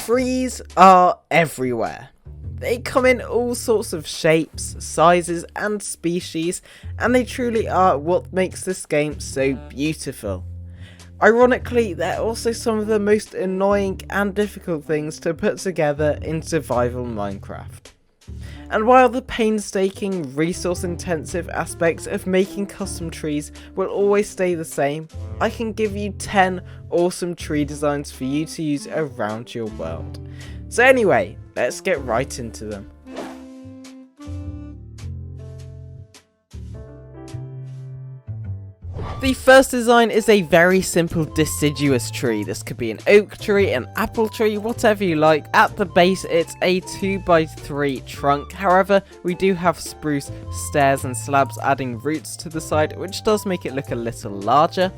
Trees are everywhere. They come in all sorts of shapes, sizes and species, and they truly are what makes this game so beautiful. Ironically, they're also some of the most annoying and difficult things to put together in survival Minecraft. And while the painstaking, resource-intensive aspects of making custom trees will always stay the same, I can give you 10 awesome tree designs for you to use around your world. So anyway, let's get right into them. The first design is a very simple deciduous tree. This could be an oak tree, an apple tree, whatever you like. At the base it's a 2x3 trunk, however we do have spruce stairs and slabs adding roots to the side, which does make it look a little larger.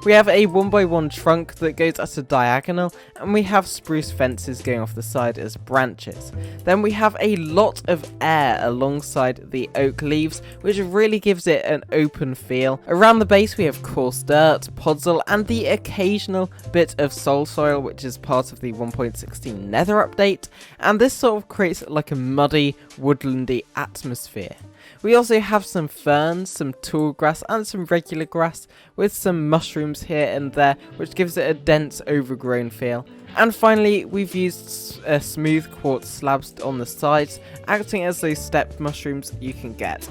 We have a 1x1 trunk that goes at a diagonal, and we have spruce fences going off the side as branches. Then we have a lot of air alongside the oak leaves, which really gives it an open feel. Around the base we have coarse dirt, podzol, and the occasional bit of soul soil, which is part of the 1.16 Nether update, and this sort of creates like a muddy, woodlandy atmosphere. We also have some ferns, some tall grass and some regular grass with some mushrooms here and there, which gives it a dense overgrown feel. And finally we've used smooth quartz slabs on the sides, acting as those stepped mushrooms you can get.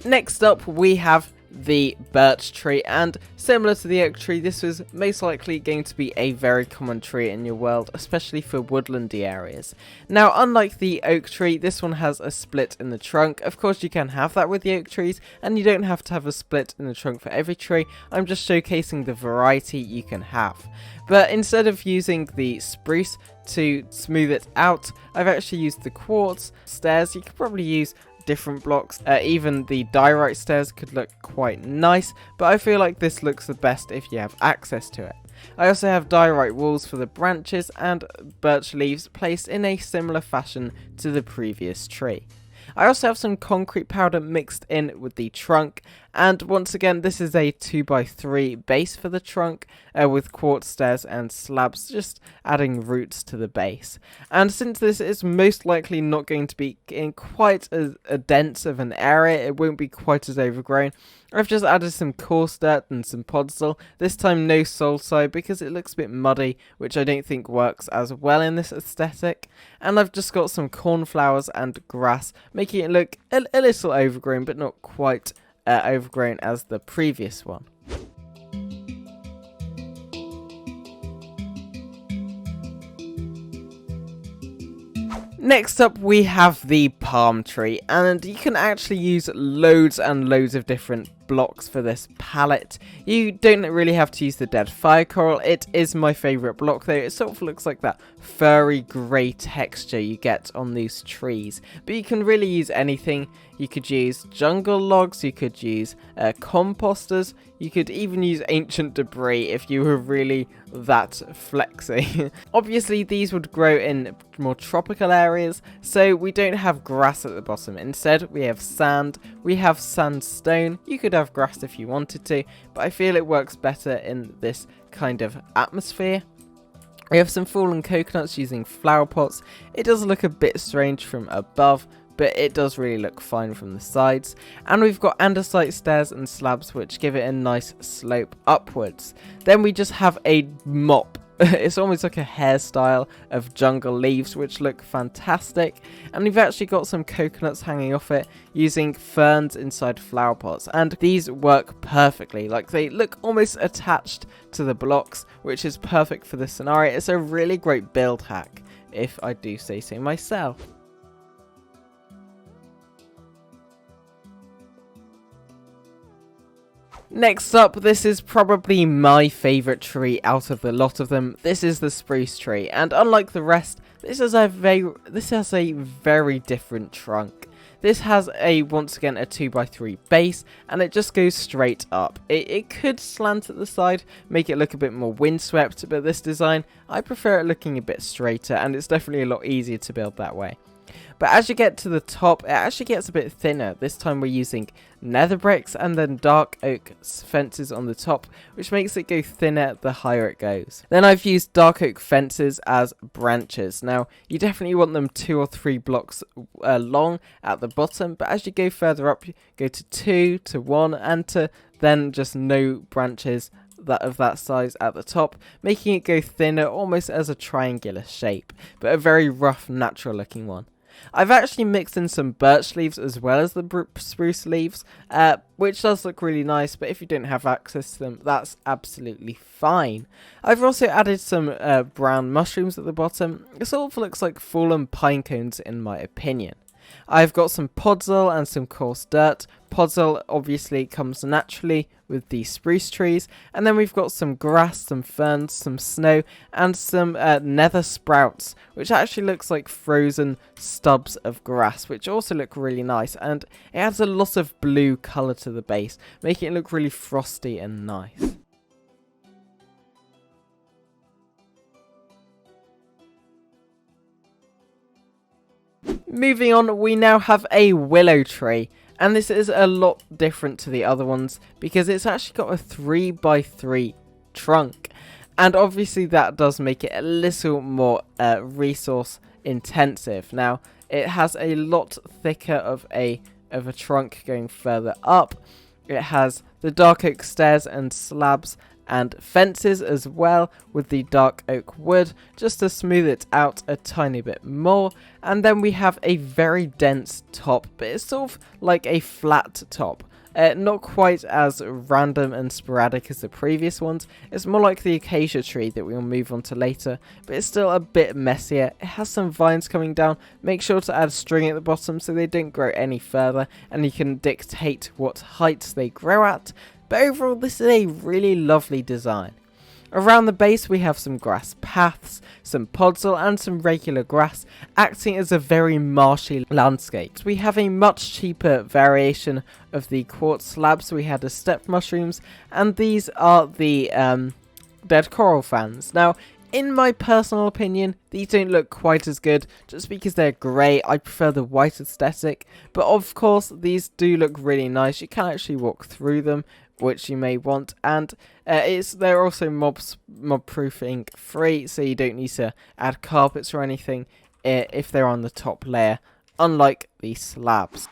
Next up we have the birch tree, and similar to the oak tree, this was most likely going to be a very common tree in your world, especially for woodlandy areas. Now, unlike the oak tree, this one has a split in the trunk. Of course you can have that with the oak trees, and you don't have to have a split in the trunk for every tree. I'm just showcasing the variety you can have. But instead of using the spruce to smooth it out, I've actually used the quartz stairs. You could probably use different blocks, even the diorite stairs could look quite nice, but I feel like this looks the best if you have access to it. I also have diorite walls for the branches and birch leaves placed in a similar fashion to the previous tree. I also have some concrete powder mixed in with the trunk, and once again this is a 2x3 base for the trunk with quartz stairs and slabs, just adding roots to the base. And since this is most likely not going to be in quite a dense of an area, it won't be quite as overgrown, I've just added some coarse dirt and some podzol, this time no soul soil because it looks a bit muddy, which I don't think works as well in this aesthetic. And I've just got some cornflowers and grass, making it look a little overgrown, but not quite overgrown as the previous one. Next up we have the palm tree, and you can actually use loads and loads of different blocks for this palette. You don't really have to use the dead fire coral. It is my favourite block though. It sort of looks like that furry grey texture you get on these trees, but you can really use anything. You could use jungle logs, you could use composters, you could even use ancient debris if you were really that flexy. Obviously these would grow in more tropical areas, so we don't have grass at the bottom. Instead we have sand, we have sandstone. You could have grass if you wanted to, but I feel it works better in this kind of atmosphere. We have some fallen coconuts using flower pots. It does look a bit strange from above, but it does really look fine from the sides. And we've got andesite stairs and slabs which give it a nice slope upwards. Then we just have a mop. It's almost like a hairstyle of jungle leaves which look fantastic, and we've actually got some coconuts hanging off it using ferns inside flower pots, and these work perfectly. Like, they look almost attached to the blocks, which is perfect for this scenario. It's a really great build hack, if I do say so myself. Next up, this is probably my favourite tree out of the lot of them. This is the spruce tree, and unlike the rest, this has a very different trunk. This has once again a 2x3 base, and it just goes straight up. It could slant at the side, make it look a bit more windswept, but this design, I prefer it looking a bit straighter, and it's definitely a lot easier to build that way. But as you get to the top, it actually gets a bit thinner. This time we're using nether bricks and then dark oak fences on the top, which makes it go thinner the higher it goes. Then I've used dark oak fences as branches. Now, you definitely want them 2 or 3 blocks long at the bottom, but as you go further up, you go to 2, to 1, and to then just no branches of that size at the top, making it go thinner almost as a triangular shape, but a very rough, natural looking one. I've actually mixed in some birch leaves as well as the spruce leaves, which does look really nice, but if you don't have access to them, that's absolutely fine. I've also added some brown mushrooms at the bottom. It sort of looks like fallen pine cones in my opinion. I've got some podzol and some coarse dirt. Podzol obviously comes naturally with the spruce trees, and then we've got some grass, some ferns, some snow, and some nether sprouts, which actually looks like frozen stubs of grass, which also look really nice, and it adds a lot of blue colour to the base, making it look really frosty and nice. Moving on, we now have a willow tree, and this is a lot different to the other ones because it's actually got a 3x3 trunk, and obviously that does make it a little more resource intensive. Now, it has a lot thicker of a trunk going further up. It has the dark oak stairs and slabs and fences as well with the dark oak wood just to smooth it out a tiny bit more, and then we have a very dense top, but it's sort of like a flat top, not quite as random and sporadic as the previous ones. It's more like the acacia tree that we'll move on to later, but it's still a bit messier. It has some vines coming down. Make sure to add string at the bottom so they don't grow any further, and you can dictate what heights they grow at. But overall, this is a really lovely design. Around the base we have some grass paths, some podzol and some regular grass, acting as a very marshy landscape. We have a much cheaper variation of the quartz slabs. We had the steppe mushrooms, and these are the dead coral fans. Now, in my personal opinion, these don't look quite as good just because they're grey. I prefer the white aesthetic, but of course these do look really nice. You can actually walk through them, which you may want, and they're also mob proofing free, so you don't need to add carpets or anything if they're on the top layer, unlike the slabs.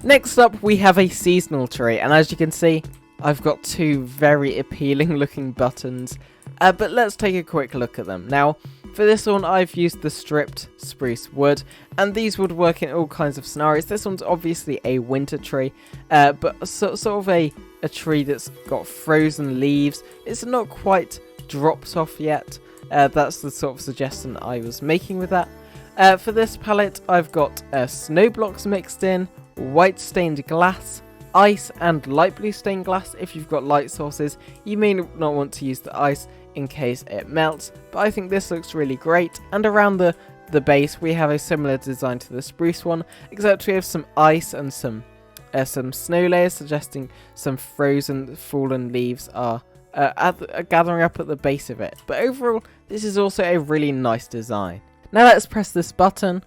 Next up we have a seasonal tree, and as you can see I've got 2 very appealing looking buttons, but let's take a quick look at them. Now, for this one I've used the stripped spruce wood, and these would work in all kinds of scenarios. This one's obviously a winter tree, but sort of a tree that's got frozen leaves. It's not quite dropped off yet. That's the sort of suggestion I was making with that. For this palette I've got snow blocks mixed in, white stained glass, ice and light blue stained glass. If you've got light sources, you may not want to use the ice in case it melts, but I think this looks really great. And around the base we have a similar design to the spruce one, except we have some ice and some snow layers, suggesting some frozen fallen leaves are gathering up at the base of it. But overall, this is also a really nice design. Now let's press this button.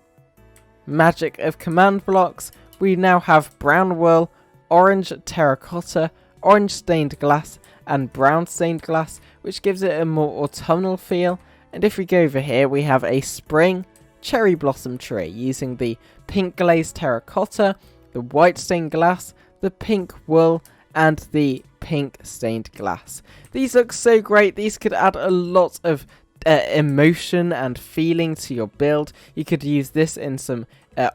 Magic of command blocks. We now have brown wool, orange terracotta, orange stained glass, and brown stained glass, which gives it a more autumnal feel. And if we go over here, we have a spring cherry blossom tree using the pink glazed terracotta, the white stained glass, the pink wool, and the pink stained glass. These look so great. These could add a lot of emotion and feeling to your build. You could use this in some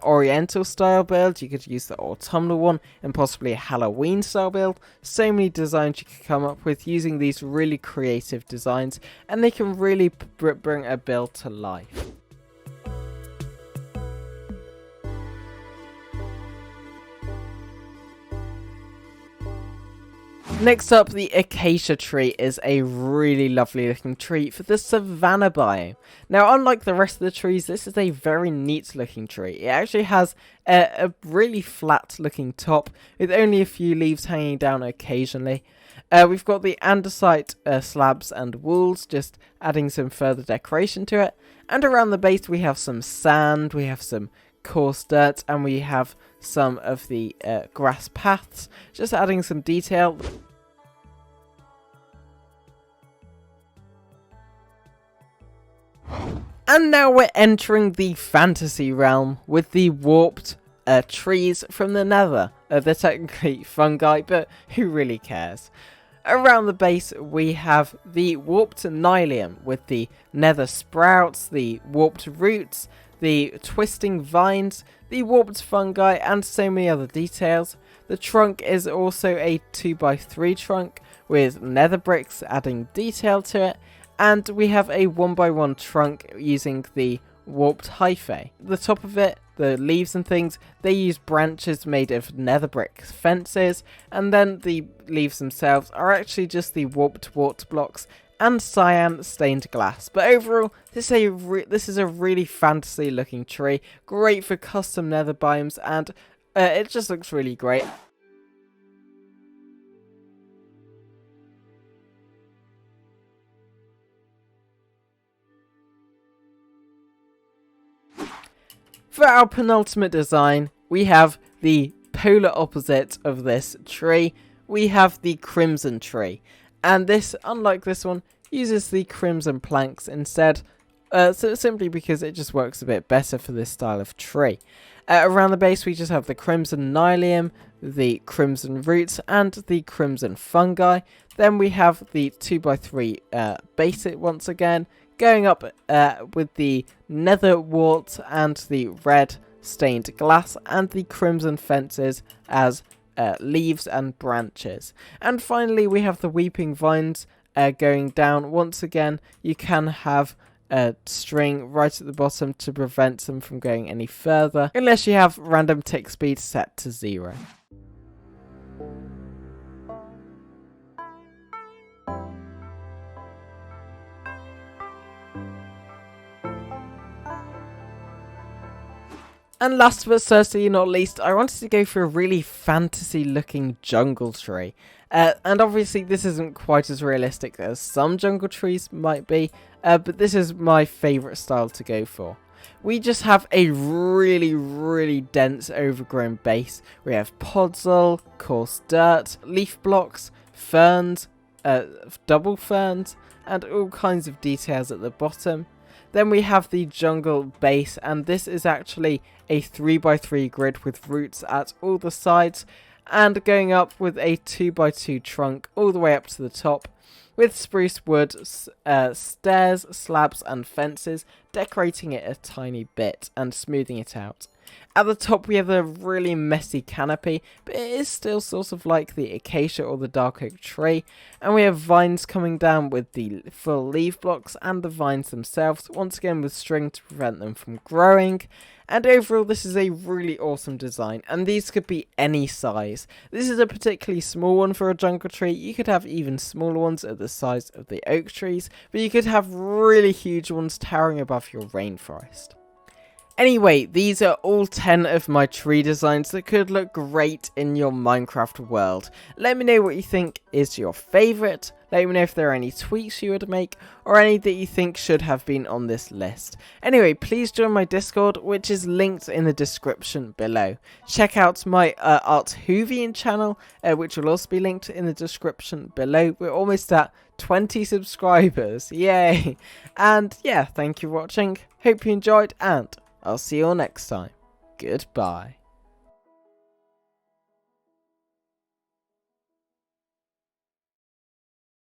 oriental style build. You could use the autumnal one and possibly a Halloween style build. So many designs you could come up with using these really creative designs, and they can really bring a build to life. Next up, the Acacia Tree is a really lovely looking tree for the savanna biome. Now, unlike the rest of the trees, this is a very neat looking tree. It actually has a really flat looking top with only a few leaves hanging down occasionally. We've got the andesite slabs and walls, just adding some further decoration to it. And around the base we have some sand, we have some coarse dirt, and we have some of the grass paths, just adding some detail. And now we're entering the fantasy realm with the warped trees from the nether. They're technically fungi, but who really cares? Around the base we have the warped nylium with the nether sprouts, the warped roots, the twisting vines, the warped fungi, and so many other details. The trunk is also a 2x3 trunk with nether bricks adding detail to it. And we have a 1x1 trunk using the warped hyphae. The top of it, the leaves and things, they use branches made of nether brick fences, and then the leaves themselves are actually just the warped blocks and cyan stained glass. But overall, this is a really fantasy looking tree, great for custom nether biomes, and it just looks really great. For our penultimate design, we have the polar opposite of this tree. We have the crimson tree, and this, unlike this one, uses the crimson planks instead, so simply because it just works a bit better for this style of tree. Around the base we just have the crimson nylium, the crimson roots, and the crimson fungi. Then we have the 2x3 basic once again, going up with the nether wart and the red stained glass and the crimson fences as leaves and branches. And finally we have the weeping vines going down. Once again, you can have a string right at the bottom to prevent them from going any further, unless you have random tick speed set to 0. And last but certainly not least, I wanted to go for a really fantasy looking jungle tree. And obviously this isn't quite as realistic as some jungle trees might be, but this is my favourite style to go for. We just have a really dense overgrown base. We have podzol, coarse dirt, leaf blocks, ferns, double ferns, and all kinds of details at the bottom. Then we have the jungle base, and this is actually a 3x3 grid with roots at all the sides, and going up with a 2x2 trunk all the way up to the top, with spruce wood, stairs, slabs and fences, decorating it a tiny bit and smoothing it out. At the top we have a really messy canopy, but it is still sort of like the acacia or the dark oak tree, and we have vines coming down with the full leaf blocks and the vines themselves, once again with string to prevent them from growing. And overall this is a really awesome design, and these could be any size. This is a particularly small one for a jungle tree. You could have even smaller ones at the size of the oak trees, but you could have really huge ones towering above your rainforest. Anyway, these are all 10 of my tree designs that could look great in your Minecraft world. Let me know what you think is your favourite. Let me know if there are any tweaks you would make, or any that you think should have been on this list. Anyway, please join my Discord, which is linked in the description below. Check out my Artorvian channel, which will also be linked in the description below. We're almost at 20 subscribers, yay! And yeah, thank you for watching, hope you enjoyed, and I'll see you all next time. Goodbye.